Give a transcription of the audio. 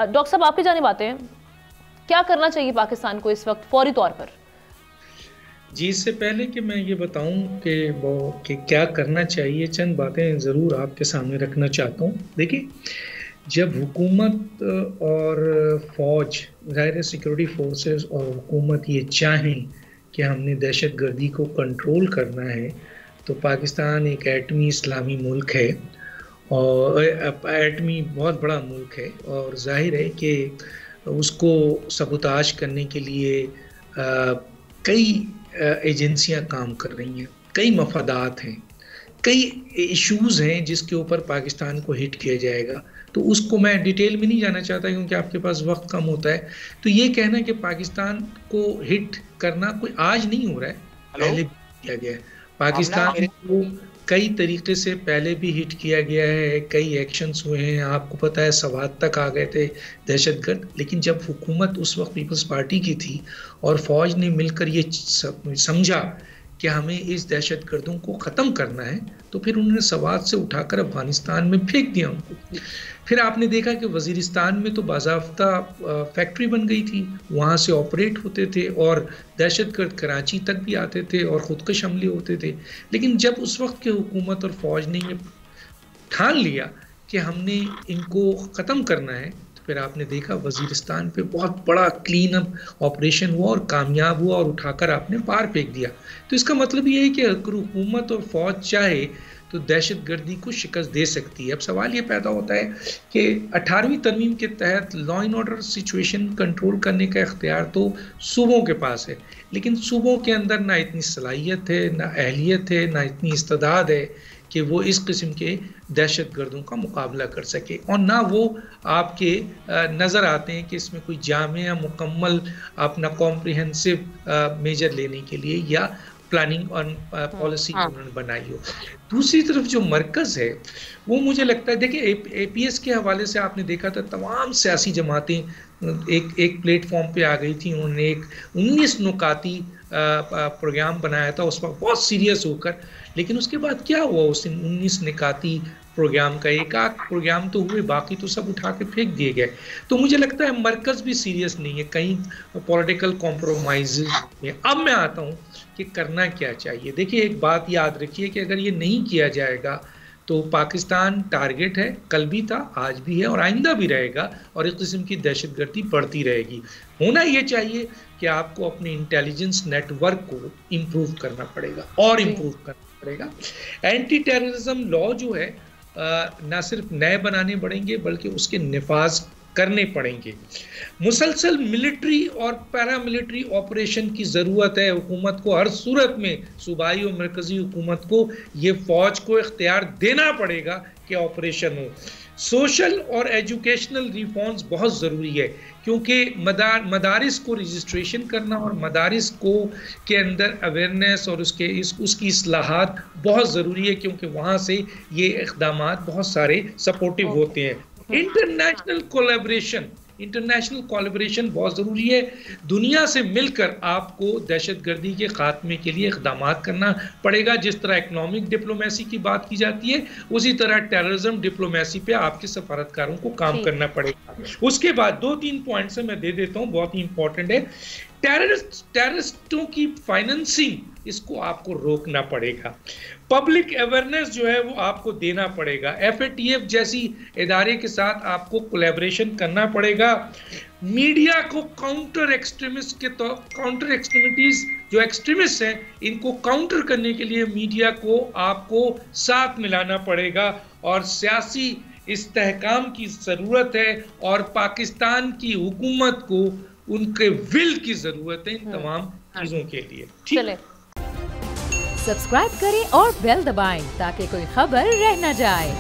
Doctor صاحب آپ کی جانب آتے ہیں، کیا کرنا چاہیے پاکستان کو اس وقت فوری طور پر؟ جی، اس سے پہلے کہ میں یہ بتاؤں کہ کیا کرنا چاہیے، چند باتیں ضرور آپ کے سامنے رکھنا چاہتا ہوں. دیکھیں، جب حکومت اور فوج، ظاہر سیکورٹی فورسز اور حکومت یہ چاہیں کہ ہم نے دہشت گردی کو کنٹرول کرنا ہے، تو پاکستان ایک ایٹمی اسلامی ملک ہے اور ایٹمی بہت بڑا ملک ہے، اور ظاہر ہے کہ اس کو سبوتاژ کرنے کے لیے کئی ایجنسیاں کام کر رہی ہیں، کئی مفادات ہیں، کئی ایشوز ہیں جس کے اوپر پاکستان کو ہٹ کیا جائے گا. تو اس کو میں ڈیٹیل میں نہیں جانا چاہتا کیونکہ آپ کے پاس وقت کم ہوتا ہے. تو یہ کہنا کہ پاکستان کو ہٹ کرنا کوئی آج نہیں ہو رہا ہے، پہلے بھی کیا گیا ہے. پاکستان کو کئی طریقے سے پہلے بھی ہٹ کیا گیا ہے، کئی ایکشنز ہوئے ہیں. آپ کو پتہ ہے سوات تک آ گئے تھے دہشت گرد، لیکن جب حکومت اس وقت پیپلز پارٹی کی تھی اور فوج نے مل کر یہ سمجھا کہ ہمیں اس دہشت گردوں کو ختم کرنا ہے، تو پھر انہوں نے سوات سے اٹھا کر افغانستان میں پھینک دیا ان کو. پھر آپ نے دیکھا کہ وزیرستان میں تو باضابطہ فیکٹری بن گئی تھی، وہاں سے آپریٹ ہوتے تھے اور دہشت گرد کراچی تک بھی آتے تھے اور خودکش حملے ہوتے تھے. لیکن جب اس وقت کی حکومت اور فوج نے یہ ٹھان لیا کہ ہم نے ان کو ختم کرنا ہے، تو پھر آپ نے دیکھا وزیرستان پہ بہت بڑا کلین اپ آپریشن ہوا اور کامیاب ہوا اور اٹھا کر آپ نے پار پھینک دیا. تو اس کا مطلب یہ ہے کہ اگر حکومت اور فوج چاہے تو دہشت گردی کو شکست دے سکتی ہے. اب سوال یہ پیدا ہوتا ہے کہ 18ویں ترمیم کے تحت law and order situation control کرنے کا اختیار تو صوبوں کے پاس ہے، لیکن صوبوں کے اندر نہ اتنی صلاحیت ہے، نہ اہلیت ہے، نہ اتنی استعداد ہے کہ وہ اس قسم کے دہشت گردوں کا مقابلہ کر سکے، اور نہ وہ آپ کے نظر آتے ہیں کہ اس میں کوئی جامع مکمل اپنا کمپریہنسو میجر لینے کے لیے یا پلاننگ اور پالیسی انہوں نے بنائی ہو. دوسری طرف جو مرکز ہے وہ مجھے لگتا ہے، دیکھیں اے پی ایس کے حوالے سے آپ نے دیکھا تھا تمام سیاسی جماعتیں ایک پلیٹ فارم پہ آ گئی تھیں. انہوں نے ایک 19 نکاتی پروگرام بنایا تھا اس وقت بہت سیریس ہو کر، لیکن اس کے بعد کیا ہوا؟ اس 19 نکاتی پروگرام کا ایک آدھ پروگرام تو ہوئے، باقی تو سب اٹھا کے پھینک دیے گئے. تو مجھے لگتا ہے مرکز بھی سیریس نہیں ہے، کہیں پولیٹیکل کمپرومائز میں. اب میں آتا ہوں کہ کرنا کیا چاہیے. دیکھیے ایک بات یاد رکھیے کہ اگر یہ نہیں کیا جائے گا تو پاکستان ٹارگٹ ہے، کل بھی تھا، آج بھی ہے اور آئندہ بھی رہے گا، اور اس قسم کی دہشت گردی بڑھتی رہے گی. ہونا یہ چاہیے کہ آپ کو اپنے انٹیلیجنس نیٹ ورک کو امپروو کرنا پڑے گا اور امپروو کرنا پڑے گا. اینٹی ٹیررزم لا جو ہے نہ صرف نئے بنانے پڑیں گے بلکہ اس کے نفاذ کرنے پڑیں گے. مسلسل ملٹری اور پیراملٹری آپریشن کی ضرورت ہے. حکومت کو ہر صورت میں، صوبائی اور مرکزی حکومت کو یہ فوج کو اختیار دینا پڑے گا کہ آپریشن ہو. سوشل اور ایجوکیشنل ریفارمز بہت ضروری ہے، کیونکہ مدارس کو رجسٹریشن کرنا اور مدارس کو کے اندر اویئرنیس اور اس کی اصلاحات بہت ضروری ہے، کیونکہ وہاں سے یہ اقدامات بہت سارے سپورٹیو ہوتے ہیں. انٹرنیشنل کولیبریشن بہت ضروری ہے. دنیا سے مل کر آپ کو دہشت گردی کے خاتمے کے لیے اقدامات کرنا پڑے گا. جس طرح اکنامک ڈپلومیسی کی بات کی جاتی ہے، اسی طرح ٹیررزم ڈپلومیسی پہ آپ کے سفارتکاروں کو کام کرنا پڑے گا. اس کے بعد 2-3 پوائنٹس میں دے دیتا ہوں، بہت ہی امپورٹنٹ ہے. ٹیررسٹوں کی فائننسنگ، اس کو آپ کو روکنا پڑے گا. پبلک اویئرنیس جو ہے وہ آپ کو دینا پڑے گا. FATF جیسی ادارے کے ساتھ آپ کو کولیبریشن کرنا پڑے گا. میڈیا کو کاؤنٹر ایکسٹریمٹیز جو ایکسٹریمسٹ ہیں ان کو کاؤنٹر کرنے کے لیے میڈیا کو آپ کو ساتھ ملانا پڑے گا، اور سیاسی استحکام کی ضرورت ہے، اور پاکستان کی حکومت کو ان کے ول کی ضرورت ہے ان تمام چیزوں کے لیے. چلے سبسکرائب کریں اور بیل دبائیں تاکہ کوئی خبر رہ نہ جائے.